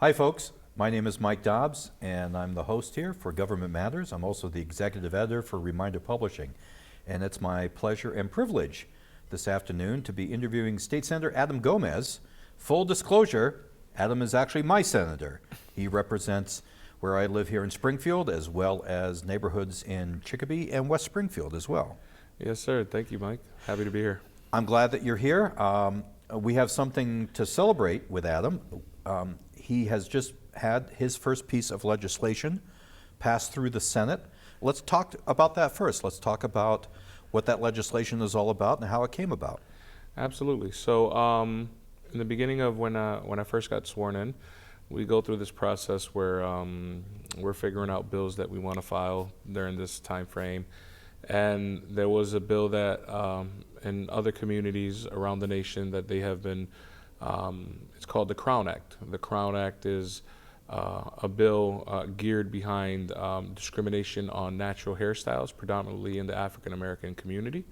Hi folks, my name is Mike Dobbs and I'm the host here for Government Matters. I'm also the executive editor for Reminder Publishing. And it's my pleasure and privilege this afternoon to be interviewing State Senator Adam Gomez. Full disclosure, Adam is actually my senator. He represents where I live here in Springfield, as well as neighborhoods in Chicopee and West Springfield as well. Yes, sir. Thank you, Mike. Happy to be here. I'm glad that you're here. We have something to celebrate with Adam. He has just had his first piece of legislation passed through the Senate. Let's talk about that first. Let's talk about what that legislation is all about and how it came about. Absolutely. So in the beginning of when I first got sworn in, we go through this process where we're figuring out bills that we want to file during this time frame. And there was a bill that in other communities around the nation that they have been, it's called the Crown Act. The Crown Act is a bill geared behind discrimination on natural hairstyles, predominantly in the African American community.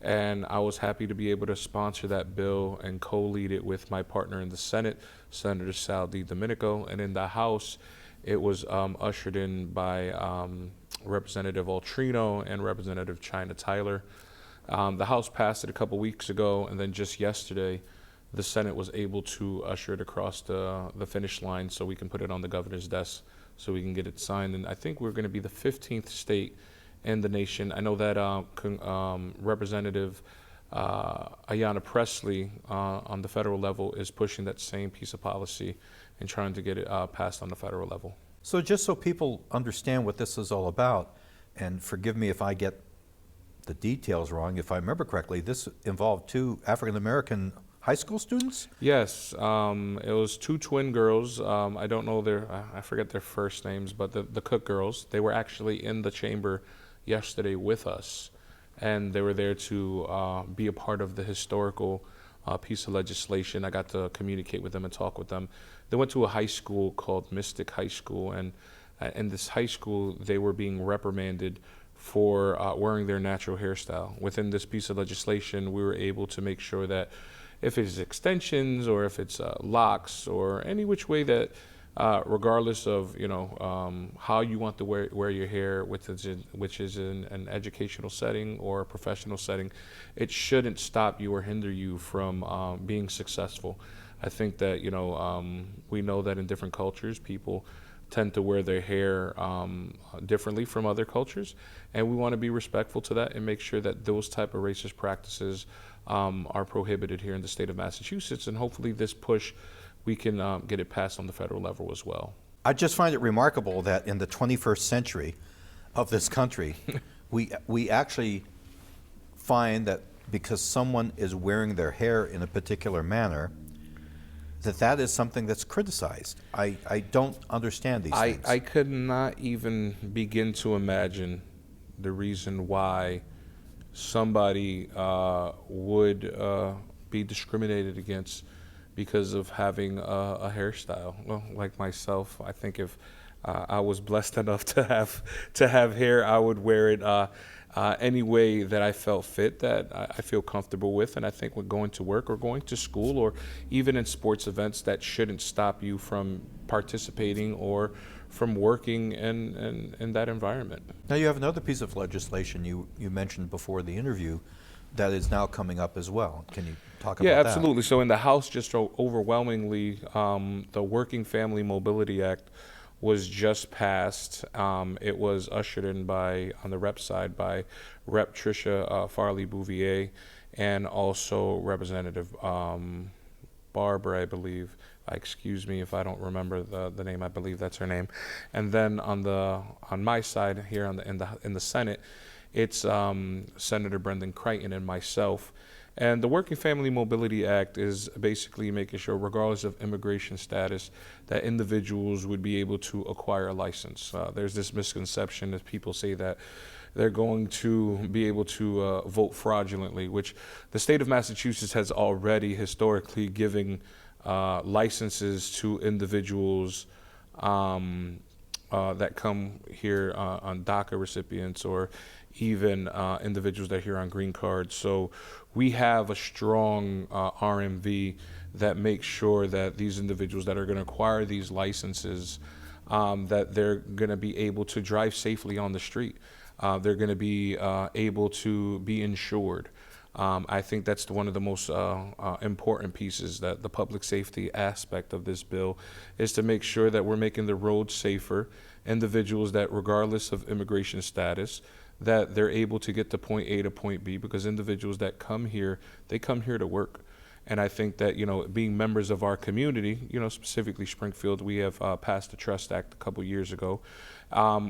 And I was happy to be able to sponsor that bill and co-lead it with my partner in the Senate, Senator Sal DiDomenico. And in the House, it was ushered in by Representative Altrino and Representative China Tyler. The House passed it a couple weeks ago, and then just yesterday, the Senate was able to usher it across the finish line so we can put it on the governor's desk so we can get it signed. And I think we're going to be the 15th state in the nation. I know that Representative Ayanna Pressley on the federal level is pushing that same piece of policy and trying to get it passed on the federal level. So just so people understand what this is all about, and forgive me if I get the details wrong, if I remember correctly, this involved two African American high school students? Yes, it was two twin girls. I don't know I forget their first names, but the Cook girls, they were actually in the chamber yesterday with us, and they were there to be a part of the historical piece of legislation. I got to communicate with them and talk with them. They went to a high school called Mystic High School, and in this high school, they were being reprimanded for wearing their natural hairstyle. Within this piece of legislation, we were able to make sure that if it's extensions or if it's locks or any which way that, regardless of how you want to wear your hair, which is in an educational setting or a professional setting, it shouldn't stop you or hinder you from being successful. I think that we know that in different cultures, people tend to wear their hair differently from other cultures, and we want to be respectful to that and make sure that those type of racist practices are prohibited here in the state of Massachusetts, and hopefully this push, we can get it passed on the federal level as well. I just find it remarkable that in the 21st century of this country, we actually find that because someone is wearing their hair in a particular manner, that is something that's criticized. I don't understand these things. I could not even begin to imagine the reason why somebody would be discriminated against because of having a hairstyle. Well, like myself, I think if I was blessed enough to have hair, I would wear it any way that I felt fit, that I feel comfortable with. And I think when going to work or going to school or even in sports events, that shouldn't stop you from participating or from working in that environment. Now you have another piece of legislation you mentioned before the interview that is now coming up as well. Can you talk about that? Yeah, absolutely. So in the House, just overwhelmingly, the Working Family Mobility Act was just passed. It was ushered in on the rep side by Rep. Tricia Farley Bouvier and also Representative Barbara, I believe. Excuse me if I don't remember the name. I believe that's her name. And then on my side here in the Senate, it's Senator Brendan Crichton and myself. And the Working Family Mobility Act is basically making sure, regardless of immigration status, that individuals would be able to acquire a license. There's this misconception that people say that they're going to be able to vote fraudulently, which the state of Massachusetts has already historically given licenses to individuals that come here on DACA recipients or even individuals that are here on green cards. So we have a strong RMV that make sure that these individuals that are going to acquire these licenses, that they're going to be able to drive safely on the street. They're going to be able to be insured. I think that's one of the most important pieces, that the public safety aspect of this bill is to make sure that we're making the roads safer. Individuals that, regardless of immigration status, that they're able to get to point A to point B, because individuals that come here, they come here to work. And I think that, being members of our community, specifically Springfield, we have passed the Trust Act a couple years ago.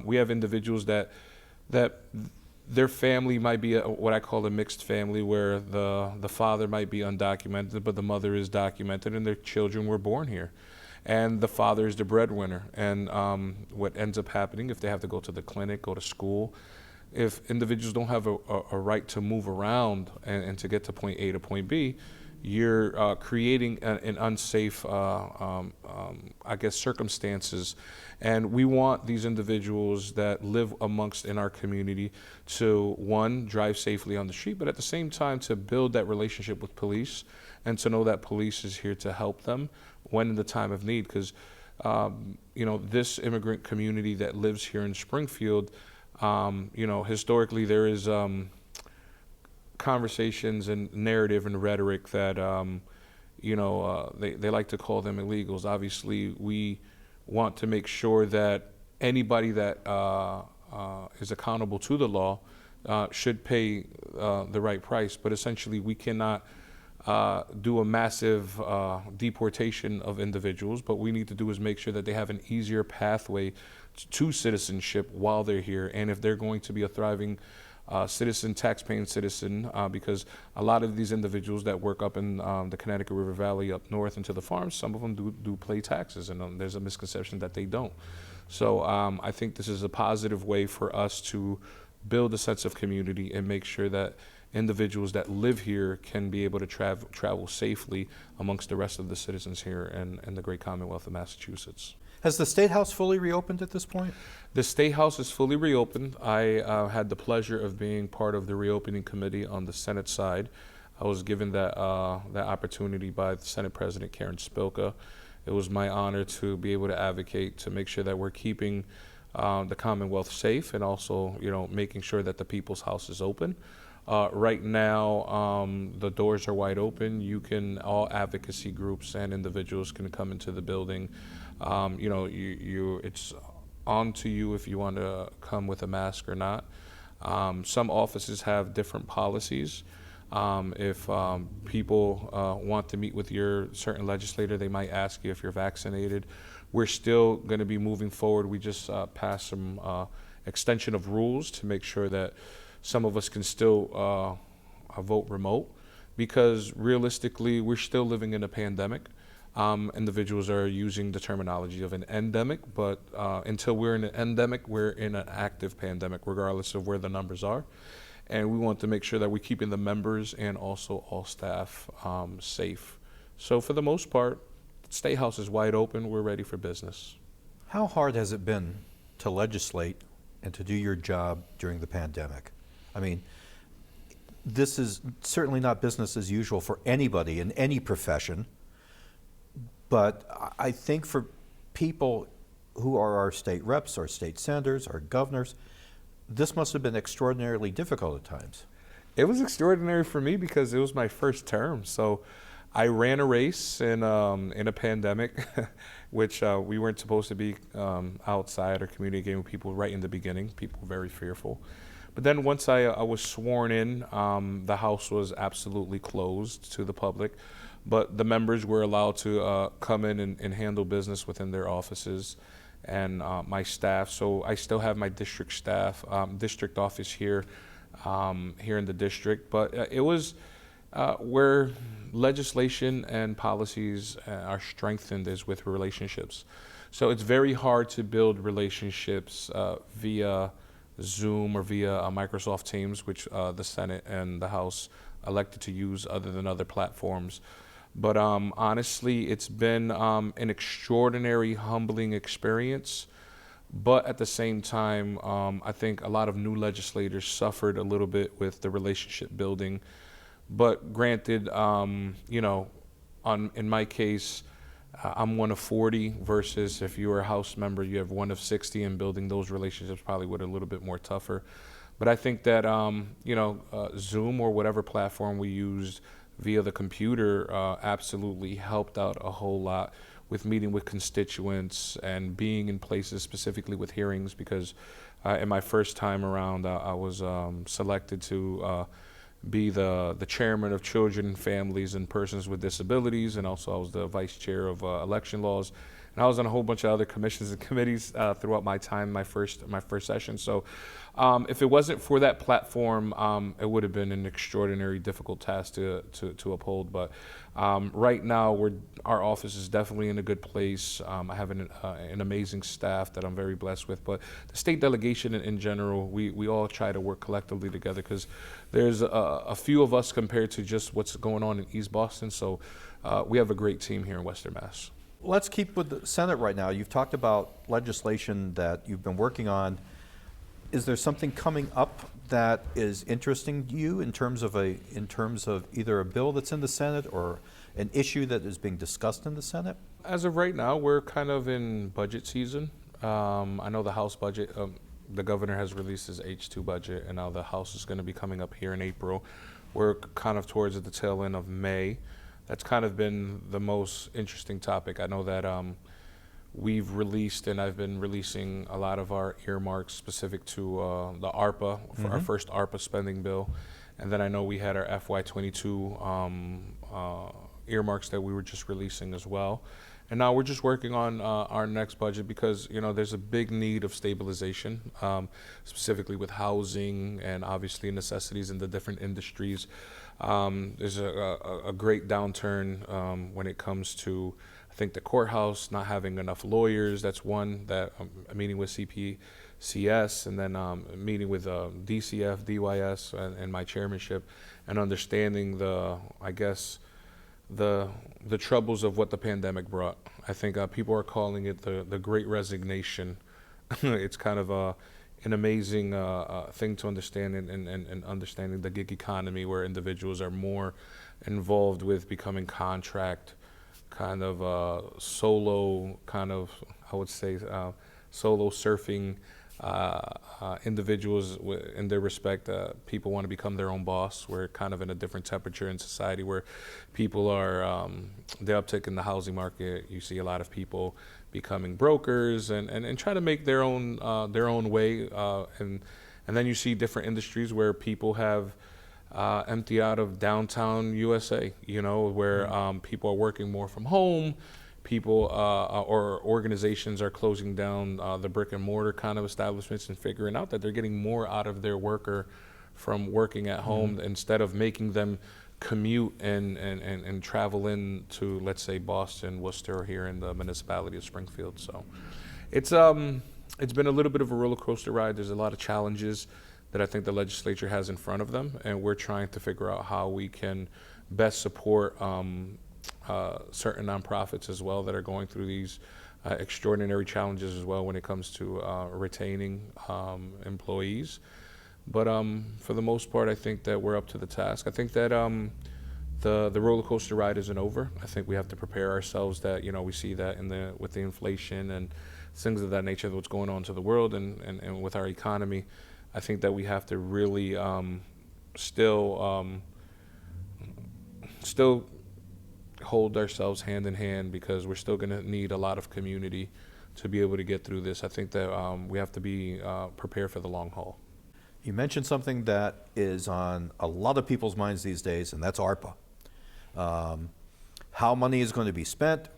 We have individuals that their family might be what I call a mixed family, where the father might be undocumented, but the mother is documented, and their children were born here. And the father is the breadwinner. And what ends up happening, if they have to go to the clinic, go to school, if individuals don't have a right to move around and to get to point A to point B, you're creating an unsafe, circumstances. And we want these individuals that live amongst in our community to, one, drive safely on the street, but at the same time to build that relationship with police, and to know that police is here to help them when in the time of need. Because, this immigrant community that lives here in Springfield, historically there is conversations and narrative and rhetoric that, they like to call them illegals. Obviously, we want to make sure that anybody that is accountable to the law should pay the right price. But essentially, we cannot do a massive deportation of individuals. But what we need to do is make sure that they have an easier pathway to citizenship while they're here. And if they're going to be a thriving citizen, tax-paying citizen, because a lot of these individuals that work up in the Connecticut River Valley up north into the farms, some of them do pay taxes, and there's a misconception that they don't. So I think this is a positive way for us to build a sense of community and make sure that individuals that live here can be able to travel safely amongst the rest of the citizens here in the great Commonwealth of Massachusetts. Has the State House fully reopened at this point? The State House is fully reopened. I had the pleasure of being part of the reopening committee on the Senate side. I was given that opportunity by the Senate President Karen Spilka. It was my honor to be able to advocate to make sure that we're keeping the Commonwealth safe, and also, making sure that the People's House is open. Right now, the doors are wide open. All advocacy groups and individuals can come into the building. It's on to you if you want to come with a mask or not. Some offices have different policies. If people want to meet with your certain legislator, they might ask you if you're vaccinated. We're still going to be moving forward. We just passed some extension of rules to make sure that some of us can still vote remote, because realistically, we're still living in a pandemic. Individuals are using the terminology of an endemic, but until we're in an endemic, we're in an active pandemic, regardless of where the numbers are. And we want to make sure that we're keeping the members and also all staff safe. So for the most part, the State House is wide open. We're ready for business. How hard has it been to legislate and to do your job during the pandemic? I mean, this is certainly not business as usual for anybody in any profession. But I think for people who are our state reps, our state senators, our governors, this must have been extraordinarily difficult at times. It was extraordinary for me because it was my first term. So I ran a race in a pandemic, which we weren't supposed to be outside or communicating with people right in the beginning. People were very fearful. But then once I was sworn in, the House was absolutely closed to the public. But the members were allowed to come in and handle business within their offices, and my staff. So I still have my district staff, district office here in the district. But it was where legislation and policies are strengthened is with relationships. So it's very hard to build relationships via Zoom or via Microsoft Teams, which the Senate and the House elected to use other than other platforms. But honestly, it's been an extraordinary, humbling experience. But at the same time, I think a lot of new legislators suffered a little bit with the relationship building. But granted, in my case, I'm one of 40 versus if you were a House member, you have one of 60, and building those relationships probably would a little bit more tougher. But I think that Zoom or whatever platform we used via the computer absolutely helped out a whole lot with meeting with constituents and being in places specifically with hearings, because in my first time around, I was selected to be the chairman of children and families and persons with disabilities, and also I was the vice chair of election laws, and I was on a whole bunch of other commissions and committees throughout my time, my first session. So if it wasn't for that platform, it would have been an extraordinary difficult task to uphold. But right now, our office is definitely in a good place. I have an amazing staff that I'm very blessed with. But the state delegation in general, we all try to work collectively together, because there's a few of us compared to just what's going on in East Boston. So we have a great team here in Western Mass. Let's keep with the Senate right now. You've talked about legislation that you've been working on. Is there something coming up that is interesting to you in terms of either a bill that's in the Senate or an issue that is being discussed in the Senate? As of right now, we're kind of in budget season. I know the House budget, the governor has released his H2 budget, and now the House is going to be coming up here in April. We're kind of towards the tail end of May. That's kind of been the most interesting topic. I know that we've released, and I've been releasing a lot of our earmarks specific to the ARPA, for our first ARPA spending bill. And then I know we had our FY22 earmarks that we were just releasing as well. And now we're just working on our next budget, because there's a big need of stabilization, specifically with housing and obviously necessities in the different industries. There's a great downturn when it comes to, I think, the courthouse not having enough lawyers. That's one that I'm meeting with CPCS, and then meeting with DCF, DYS, and my chairmanship, and understanding the troubles of what the pandemic brought. I think people are calling it the Great Resignation. It's kind of an amazing thing to understand, and understanding the gig economy, where individuals are more involved with becoming contract kind of solo kind of, I would say, solo surfing individuals in their respect. People want to become their own boss. We're kind of in a different temperature in society, where people are, the uptick in the housing market, you see a lot of people becoming brokers and try to make their own way. And then you see different industries where people have empty out of downtown USA, where people are working more from home. People or organizations are closing down the brick and mortar kind of establishments, and figuring out that they're getting more out of their worker from working at home, instead of making them commute and travel in to, let's say, Boston, Worcester, or here in the municipality of Springfield. So it's been a little bit of a roller coaster ride. There's a lot of challenges that I think the legislature has in front of them, and we're trying to figure out how we can best support certain nonprofits as well that are going through these extraordinary challenges as well when it comes to retaining employees. But for the most part, I think that we're up to the task. I think that the roller coaster ride isn't over. I think we have to prepare ourselves that, we see that with the inflation and things of that nature, what's going on to the world and with our economy. I think that we have to really still hold ourselves hand in hand, because we're still going to need a lot of community to be able to get through this. I think that we have to be prepared for the long haul. You mentioned something that is on a lot of people's minds these days, and that's ARPA. How money is going to be spent,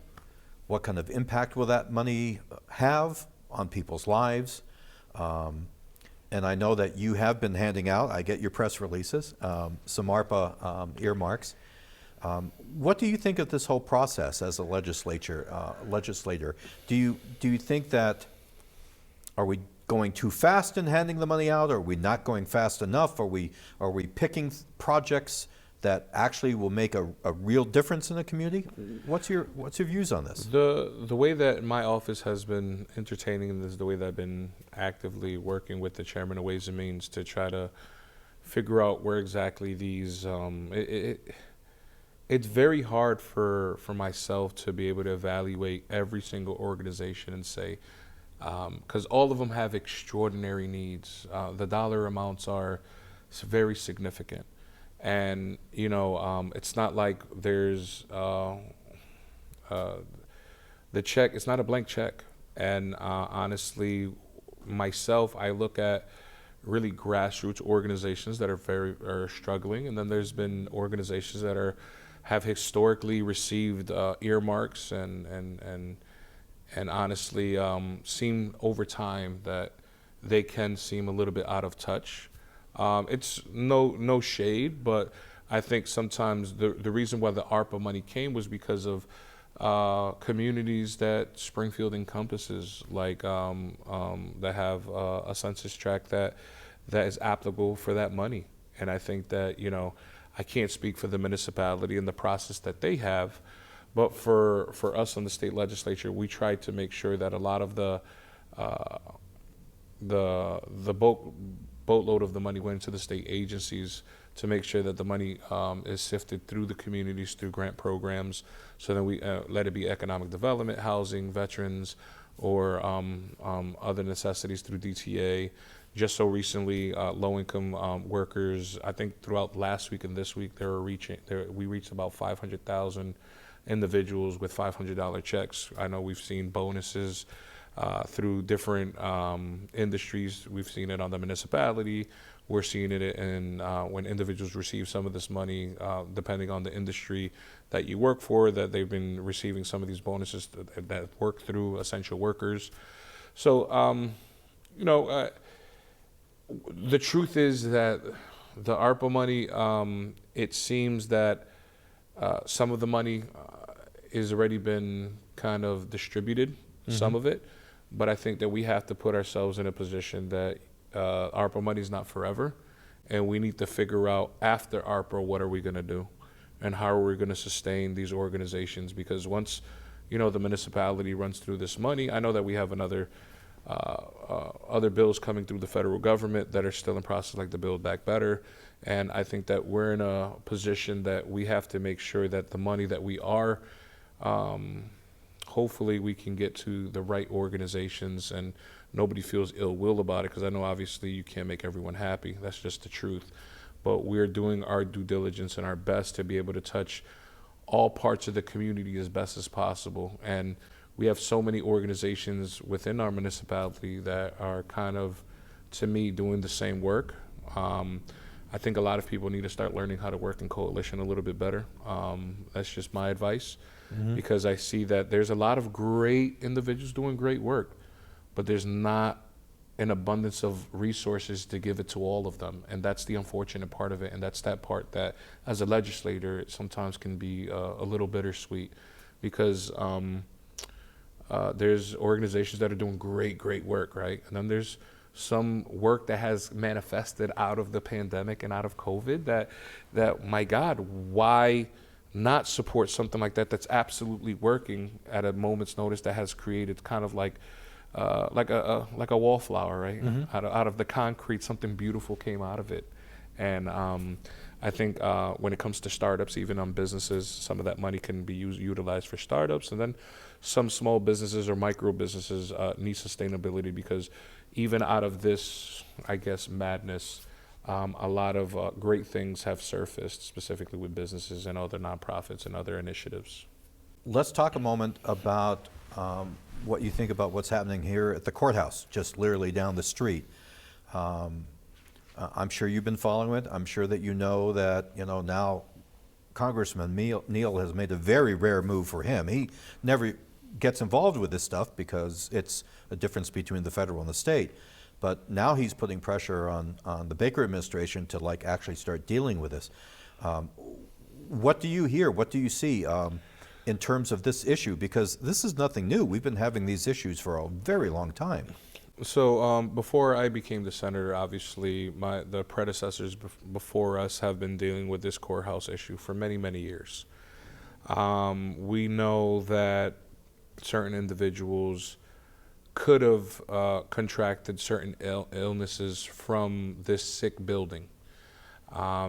what kind of impact will that money have on people's lives? And I know that you have been handing out, I get your press releases, some ARPA earmarks. What do you think of this whole process as a legislator? Do you think that, are we going too fast in handing the money out? Are we not going fast enough? Are we picking projects that actually will make a real difference in the community? What's your views on this? The way that my office has been entertaining this, the way that I've been actively working with the chairman of Ways and Means to try to figure out where exactly these it's very hard for myself to be able to evaluate every single organization and say, because all of them have extraordinary needs. The dollar amounts are very significant, and it's not like there's uh, the check. It's not a blank check, and honestly, myself, I look at really grassroots organizations that are struggling, and then there's been organizations that have historically received earmarks and honestly seem over time that they can seem a little bit out of touch. It's no shade, but I think sometimes the reason why the ARPA money came was because of communities that Springfield encompasses, like that have a census tract that is applicable for that money. And I think that I can't speak for the municipality and the process that they have, but for us on the state legislature, we try to make sure that a lot of uh, the boatload of the money went to the state agencies to make sure that the money is sifted through the communities through grant programs. So then we let it be economic development, housing, veterans, or other necessities through DTA. Just so recently, low-income workers. I think throughout last week and this week, we reached about 500,000 individuals with $500 checks. I know we've seen bonuses through different industries. We've seen it on the municipality. We're seeing it in when individuals receive some of this money, depending on the industry that you work for, that they've been receiving some of these bonuses that work through essential workers. So, the truth is that the ARPA money, it seems that some of the money has already been kind of distributed, some of it, but I think that we have to put ourselves in a position that ARPA money is not forever, and we need to figure out after ARPA what are we going to do and how are we going to sustain these organizations, because once the municipality runs through this money, I know that we have other bills coming through the federal government that are still in process, like the Build Back Better. And I think that we're in a position that we have to make sure that the money that we are, hopefully we can get to the right organizations and nobody feels ill will about it, because I know obviously you can't make everyone happy. That's just the truth. But we're doing our due diligence and our best to be able to touch all parts of the community as best as possible. And we have so many organizations within our municipality that are kind of, to me, doing the same work. I think a lot of people need to start learning how to work in coalition a little bit better. That's just my advice, because I see that there's a lot of great individuals doing great work, but there's not an abundance of resources to give it to all of them. And that's the unfortunate part of it. And that's that part that, as a legislator, it sometimes can be a little bittersweet, because there's organizations that are doing great work, right? And then there's some work that has manifested out of the pandemic and out of COVID that my God, why not support something like that that's absolutely working at a moment's notice, that has created kind of like a wallflower, right? Out of the concrete, something beautiful came out of it. And I think when it comes to startups, even on businesses, some of that money can be utilized for startups. And then some small businesses or micro businesses need sustainability, because even out of this, I guess, madness, a lot of great things have surfaced, specifically with businesses and other nonprofits and other initiatives. Let's talk a moment about what you think about what's happening here at the courthouse, just literally down the street. I'm sure you've been following it. I'm sure that you know that, now Congressman Neal has made a very rare move for him. He never gets involved with this stuff because it's a difference between the federal and the state. But now he's putting pressure on the Baker administration to actually start dealing with this. What do you hear? What do you see in terms of this issue? Because this is nothing new. We've been having these issues for a very long time. So before I became the senator, obviously the predecessors before us have been dealing with this courthouse issue for many years. We know that certain individuals could have contracted certain illnesses from this sick building.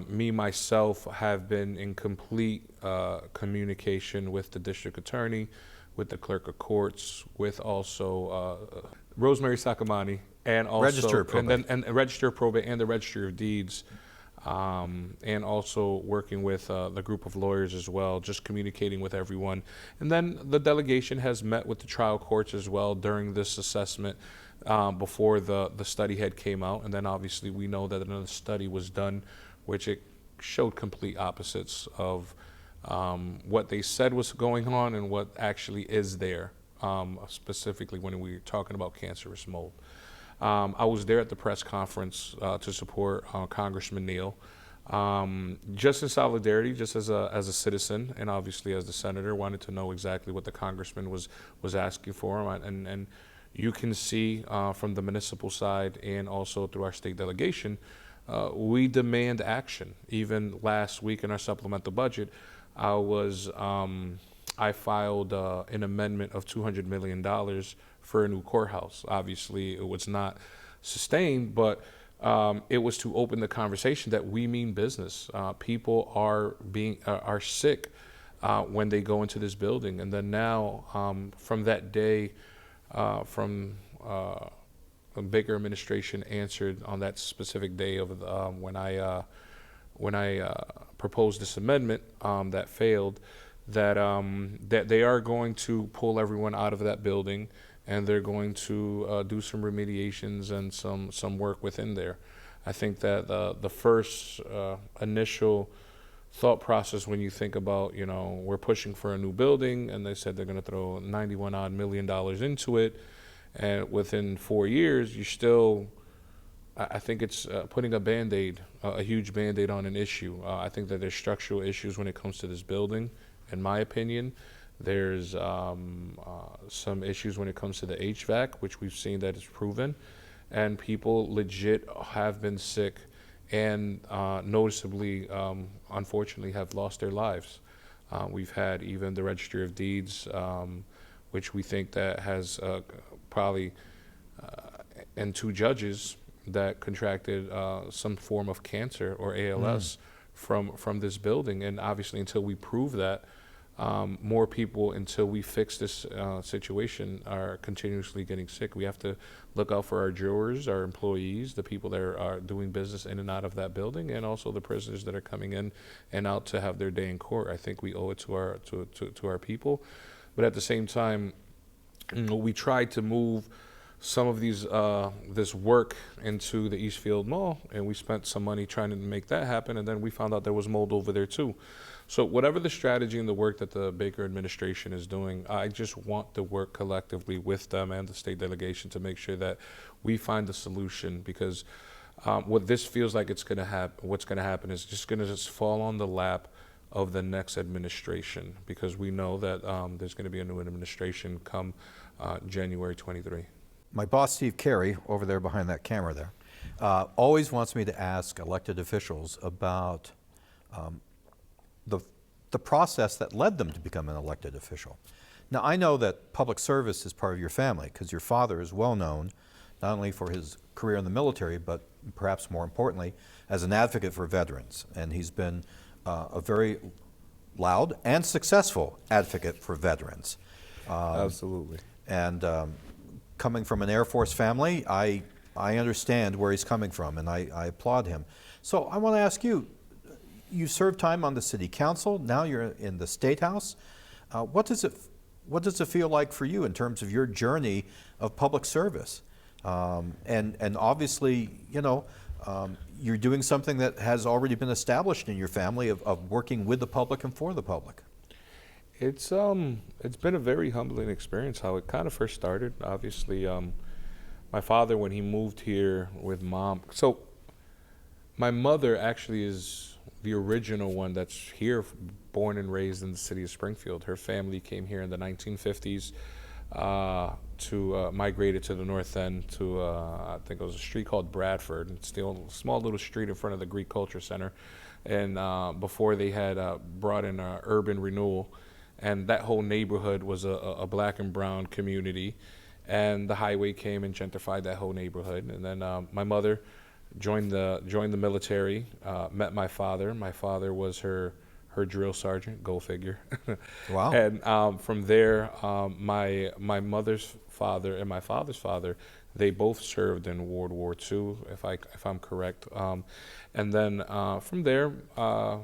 Me, myself, have been in complete communication with the district attorney, with the clerk of courts, with also Rosemary Sakamani, and also Register of probate. and register of probate and the registry of deeds, and also working with the group of lawyers as well, just communicating with everyone. And then the delegation has met with the trial courts as well during this assessment before the study had came out. And then obviously we know that another study was done, which it showed complete opposites of what they said was going on and what actually is there, specifically when we were talking about cancerous mold. I was there at the press conference to support Congressman Neal, just in solidarity, just as a citizen, and obviously as the senator, wanted to know exactly what the congressman was asking for, and you can see from the municipal side and also through our state delegation, we demand action. Even last week in our supplemental budget, I filed an amendment of $200 million for a new courthouse. Obviously, it was not sustained, but it was to open the conversation that we mean business. People are sick when they go into this building, and then now from that day, from the Baker administration answered on that specific day of when I proposed this amendment that failed, that they are going to pull everyone out of that building, and they're going to do some remediations and some work within there. I think that the first initial thought process when you think about, we're pushing for a new building, and they said they're going to throw $91 million into it, and within 4 years, I think it's putting a Band-Aid, a huge Band-Aid on an issue. I think that there's structural issues when it comes to this building, in my opinion. There's some issues when it comes to the HVAC, which we've seen that is proven, and people legit have been sick and noticeably, unfortunately, have lost their lives. We've had even the Registry of Deeds, which we think that has probably, and 2 judges that contracted some form of cancer or ALS from this building. And obviously, until we prove that, more people, until we fix this situation, are continuously getting sick. We have to look out for our jurors, our employees, the people that are doing business in and out of that building, and also the prisoners that are coming in and out to have their day in court. I think we owe it to our people. But at the same time, we tried to move some of this work into the Eastfield Mall, and we spent some money trying to make that happen, and then we found out there was mold over there too. So whatever the strategy and the work that the Baker administration is doing, I just want to work collectively with them and the state delegation to make sure that we find a solution, because what this feels like what's going to happen is just going to fall on the lap of the next administration, because we know that there's going to be a new administration come January 23. My boss, Steve Carey, over there behind that camera there, always wants me to ask elected officials about the process that led them to become an elected official. Now, I know that public service is part of your family, because your father is well known, not only for his career in the military, but perhaps more importantly, as an advocate for veterans. And he's been a very loud and successful advocate for veterans. Absolutely. And coming from an Air Force family, I understand where he's coming from, and I applaud him. So I want to ask you, you served time on the city council, now you're in the State House. What does it feel like for you in terms of your journey of public service? And obviously, you're doing something that has already been established in your family of working with the public and for the public. It's been a very humbling experience how it kind of first started. Obviously, my father, when he moved here with Mom, so my mother actually is the original one that's here, born and raised in the city of Springfield. Her family came here in the 1950s to migrated to the North End to, I think it was a street called Bradford. It's still a small little street in front of the Greek Culture Center. And before they had brought in urban renewal, and that whole neighborhood was a black and brown community, and the highway came and gentrified that whole neighborhood. And then my mother joined the military. Met my father. My father was her drill sergeant. Go figure. Wow. And from there, my mother's father and my father's father, they both served in World War II, if I'm correct. And then from there, I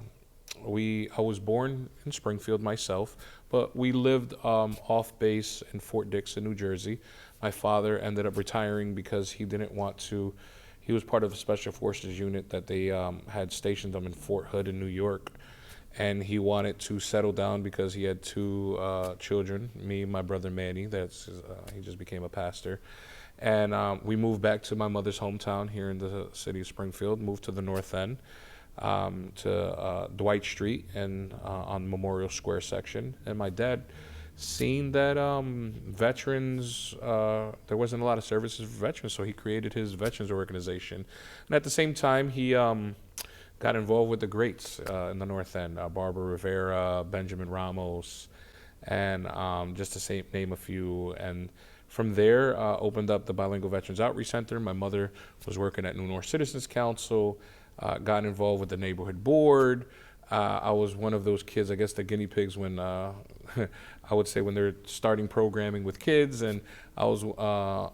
was born in Springfield myself, but we lived off base in Fort Dixon, New Jersey. My father ended up retiring because he didn't want to. He was part of a special forces unit that they had stationed him in Fort Hood in New York, and he wanted to settle down because he had two children, me and my brother Manny. He just became a pastor. And we moved back to my mother's hometown here in the city of Springfield, moved to the North End, to Dwight Street and on Memorial Square section. And my dad seen that veterans, there wasn't a lot of services for veterans, so he created his veterans organization. And at the same time, he got involved with the greats in the North End, Barbara Rivera, Benjamin Ramos, and just to name a few. And from there, opened up the Bilingual Veterans Outreach Center. My mother was working at New North Citizens Council, got involved with the neighborhood board. I was one of those kids, I guess the guinea pigs when, I would say when they're starting programming with kids, and I was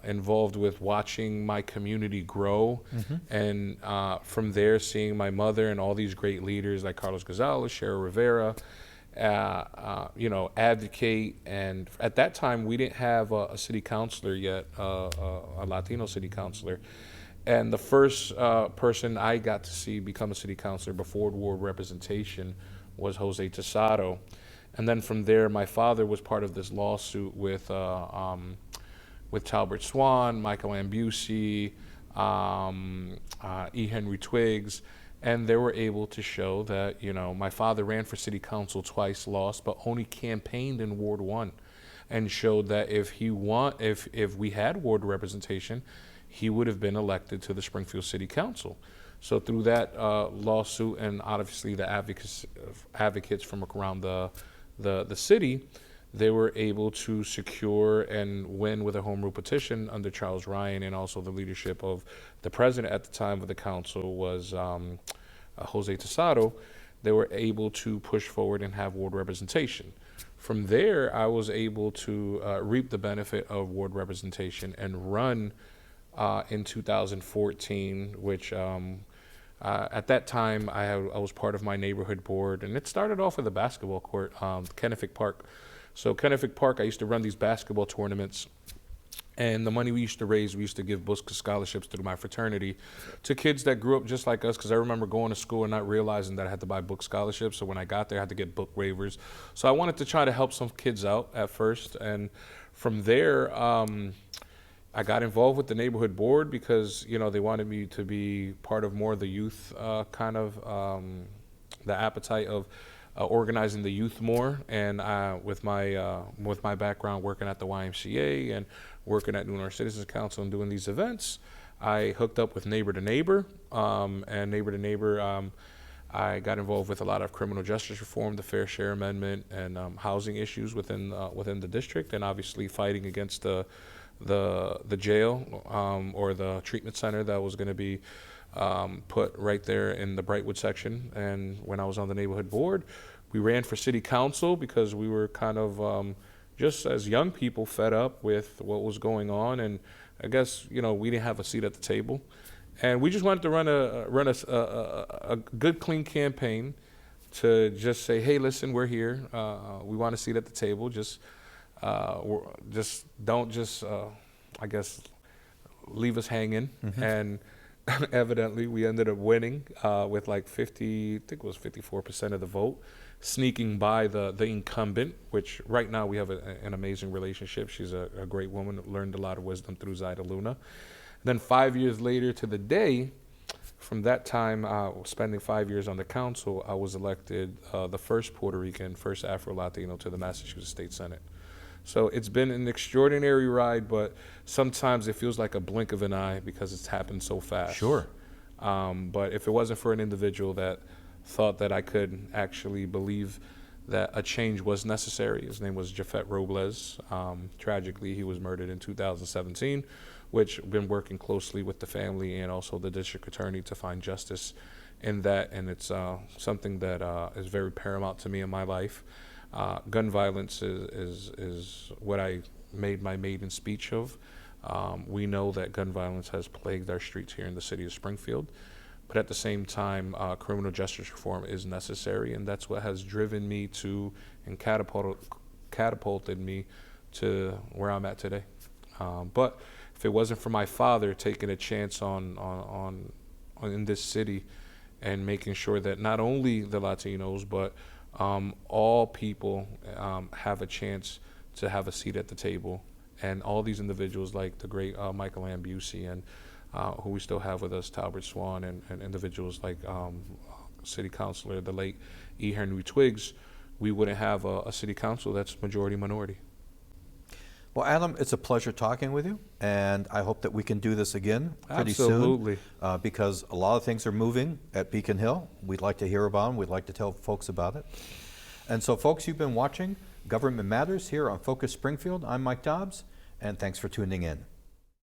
involved with watching my community grow. And from there, seeing my mother and all these great leaders like Carlos Gonzalez, Cheryl Rivera, advocate. And at that time, we didn't have a city councilor yet, a Latino city councilor. And the first person I got to see become a city councilor before ward representation was Jose Tesado. And then from there, my father was part of this lawsuit with Talbert Swan, Michael Ambusi, E. Henry Twiggs, and they were able to show that, my father ran for city council twice, lost, but only campaigned in Ward 1, and showed that if we had ward representation, he would have been elected to the Springfield City Council. So through that lawsuit, and obviously the advocates from around the city, they were able to secure and win with a home rule petition under Charles Ryan, and also the leadership of the president at the time of the council was Jose Tesado. They were able to push forward and have ward representation. From there, I was able to reap the benefit of ward representation and run in 2014, which at that time I was part of my neighborhood board, and it started off with a basketball court, Kennefic Park. So Kennefic Park, I used to run these basketball tournaments, and the money we used to raise, we used to give book scholarships through my fraternity to kids that grew up just like us, because I remember going to school and not realizing that I had to buy book scholarships. So when I got there, I had to get book waivers. So I wanted to try to help some kids out at first, and from there, I got involved with the neighborhood board because, they wanted me to be part of more of the youth the appetite of organizing the youth more. And with my background working at the YMCA and working at New North Citizens Council and doing these events, I hooked up with Neighbor to Neighbor. And Neighbor to Neighbor, I got involved with a lot of criminal justice reform, the Fair Share Amendment, and housing issues within the district, and obviously fighting against the jail or the treatment center that was going to be put right there in the Brightwood section. And when I was on the neighborhood board, we ran for city council because we were kind of just as young people fed up with what was going on, and I guess we didn't have a seat at the table, and we just wanted to run a good, clean campaign to just say, hey, listen, we're here. We want a seat at the table. Don't I guess leave us hanging. And evidently we ended up winning with like 54% of the vote, sneaking by the incumbent, which right now we have an amazing relationship. She's a great woman, learned a lot of wisdom through Zaida Luna. Then 5 years later to the day, from that time, spending 5 years on the council, I was elected the first Puerto Rican, first Afro-Latino to the Massachusetts State Senate. So it's been an extraordinary ride, but sometimes it feels like a blink of an eye because it's happened so fast. Sure. But if it wasn't for an individual that thought that I could actually believe that a change was necessary. His name was Jafet Robles. Tragically, he was murdered in 2017, which I've been working closely with the family and also the district attorney to find justice in that, and it's something that is very paramount to me in my life. Gun violence is what I made my maiden speech of. We know that gun violence has plagued our streets here in the city of Springfield, but at the same time, criminal justice reform is necessary, and that's what has driven me to and catapulted me to where I'm at today. But if it wasn't for my father taking a chance on in this city and making sure that not only the Latinos, but all people have a chance to have a seat at the table, and all these individuals like the great Michael Lambusi and who we still have with us, Talbert Swan, and individuals like City Councilor, the late E. Henry Twiggs, we wouldn't have a city council that's majority minority. Well, Adam, it's a pleasure talking with you, and I hope that we can do this again pretty Absolutely. soon. Because a lot of things are moving at Beacon Hill. We'd like to hear about them. We'd like to tell folks about it. And so, folks, you've been watching Government Matters here on Focus Springfield. I'm Mike Dobbs, and thanks for tuning in.